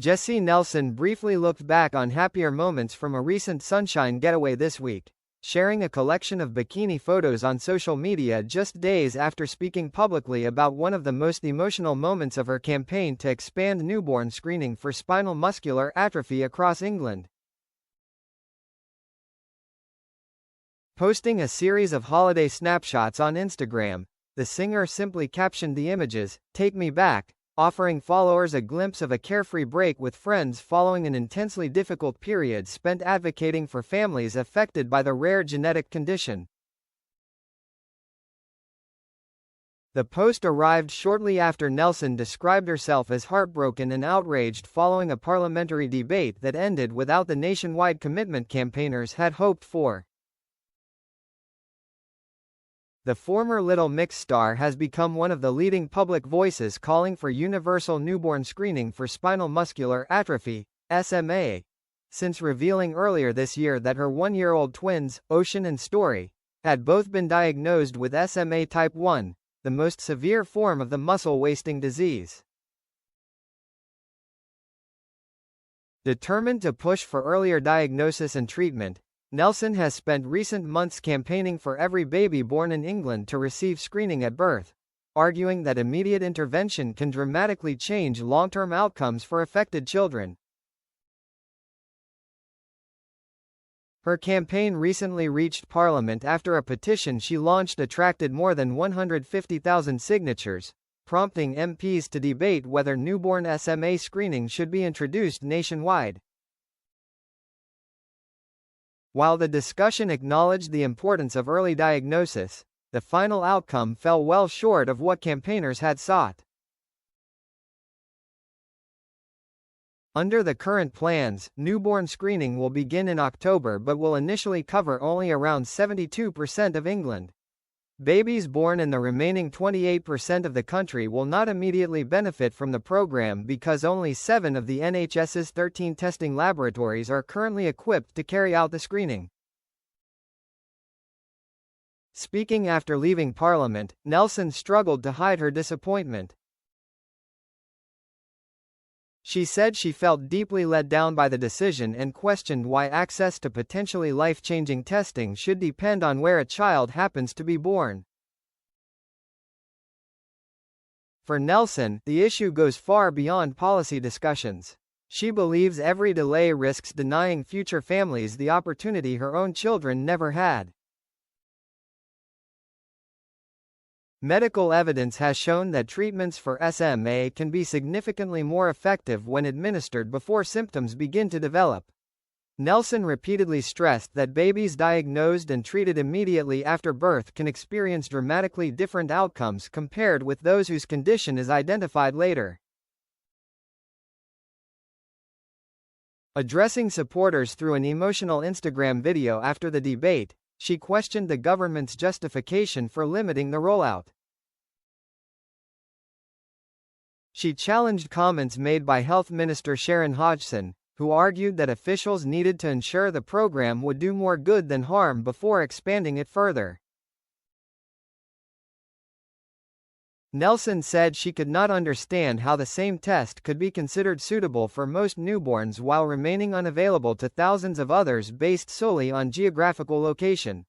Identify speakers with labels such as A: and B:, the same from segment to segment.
A: Jesy Nelson briefly looked back on happier moments from a recent sunshine getaway this week, sharing a collection of bikini photos on social media just days after speaking publicly about one of the most emotional moments of her campaign to expand newborn screening for spinal muscular atrophy across England. Posting a series of holiday snapshots on Instagram, the singer simply captioned the images, "Take me back," offering followers a glimpse of a carefree break with friends following an intensely difficult period spent advocating for families affected by the rare genetic condition. The post arrived shortly after Nelson described herself as heartbroken and outraged following a parliamentary debate that ended without the nationwide commitment campaigners had hoped for. The former Little Mix star has become one of the leading public voices calling for universal newborn screening for spinal muscular atrophy, SMA, since revealing earlier this year that her one-year-old twins, Ocean and Story, had both been diagnosed with SMA type 1, the most severe form of the muscle-wasting disease. Determined to push for earlier diagnosis and treatment, Nelson has spent recent months campaigning for every baby born in England to receive screening at birth, arguing that immediate intervention can dramatically change long-term outcomes for affected children. Her campaign recently reached Parliament after a petition she launched attracted more than 150,000 signatures, prompting MPs to debate whether newborn SMA screening should be introduced nationwide. While the discussion acknowledged the importance of early diagnosis, the final outcome fell well short of what campaigners had sought. Under the current plans, newborn screening will begin in October but will initially cover only around 72% of England. Babies born in the remaining 28% of the country will not immediately benefit from the program because only 7 of the NHS's 13 testing laboratories are currently equipped to carry out the screening. Speaking after leaving Parliament, Nelson struggled to hide her disappointment. She said she felt deeply let down by the decision and questioned why access to potentially life-changing testing should depend on where a child happens to be born. For Nelson, the issue goes far beyond policy discussions. She believes every delay risks denying future families the opportunity her own children never had. Medical evidence has shown that treatments for SMA can be significantly more effective when administered before symptoms begin to develop. Nelson repeatedly stressed that babies diagnosed and treated immediately after birth can experience dramatically different outcomes compared with those whose condition is identified later. Addressing supporters through an emotional Instagram video after the debate, she questioned the government's justification for limiting the rollout. She challenged comments made by Health Minister Sharon Hodgson, who argued that officials needed to ensure the program would do more good than harm before expanding it further. Nelson said she could not understand how the same test could be considered suitable for most newborns while remaining unavailable to thousands of others based solely on geographical location.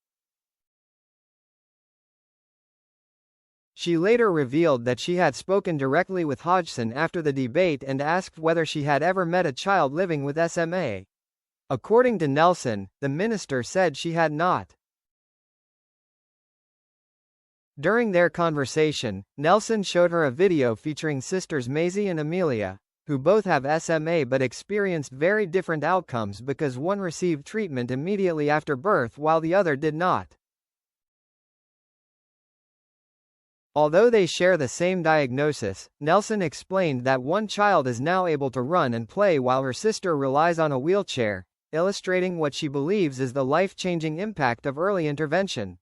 A: She later revealed that she had spoken directly with Hodgson after the debate and asked whether she had ever met a child living with SMA. According to Nelson, the minister said she had not. During their conversation, Nelson showed her a video featuring sisters Maisie and Amelia, who both have SMA but experienced very different outcomes because one received treatment immediately after birth while the other did not. Although they share the same diagnosis, Nelson explained that one child is now able to run and play while her sister relies on a wheelchair, illustrating what she believes is the life-changing impact of early intervention.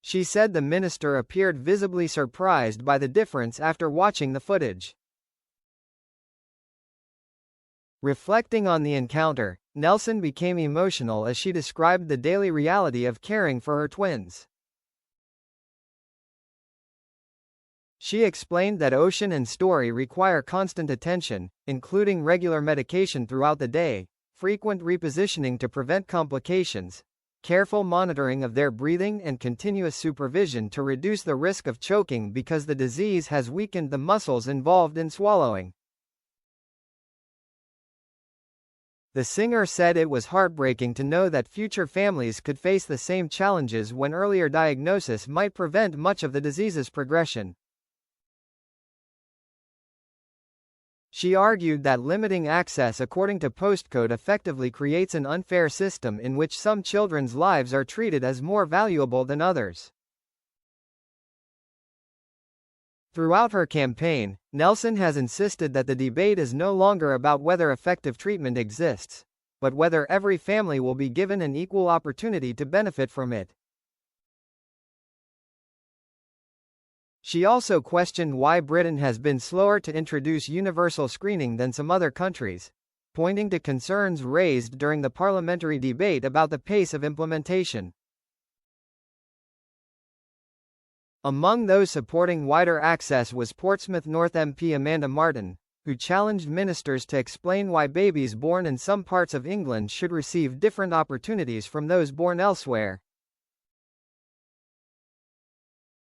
A: She said the minister appeared visibly surprised by the difference after watching the footage. Reflecting on the encounter, Nelson became emotional as she described the daily reality of caring for her twins. She explained that Ocean and Story require constant attention, including regular medication throughout the day, frequent repositioning to prevent complications, careful monitoring of their breathing and continuous supervision to reduce the risk of choking because the disease has weakened the muscles involved in swallowing. The singer said it was heartbreaking to know that future families could face the same challenges when earlier diagnosis might prevent much of the disease's progression. She argued that limiting access according to postcode effectively creates an unfair system in which some children's lives are treated as more valuable than others. Throughout her campaign, Nelson has insisted that the debate is no longer about whether effective treatment exists, but whether every family will be given an equal opportunity to benefit from it. She also questioned why Britain has been slower to introduce universal screening than some other countries, pointing to concerns raised during the parliamentary debate about the pace of implementation. Among those supporting wider access was Portsmouth North MP Amanda Martin, who challenged ministers to explain why babies born in some parts of England should receive different opportunities from those born elsewhere.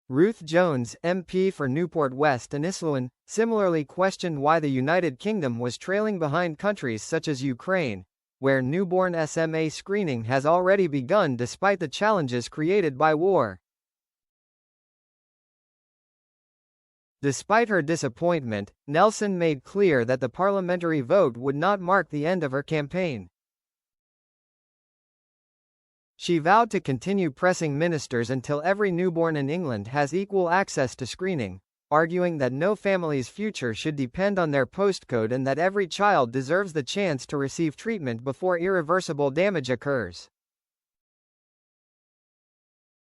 A: Ruth Jones, MP for Newport West and Islwyn, similarly questioned why the United Kingdom was trailing behind countries such as Ukraine, where newborn SMA screening has already begun despite the challenges created by war. Despite her disappointment, Nelson made clear that the parliamentary vote would not mark the end of her campaign. She vowed to continue pressing ministers until every newborn in England has equal access to screening, arguing that no family's future should depend on their postcode and that every child deserves the chance to receive treatment before irreversible damage occurs.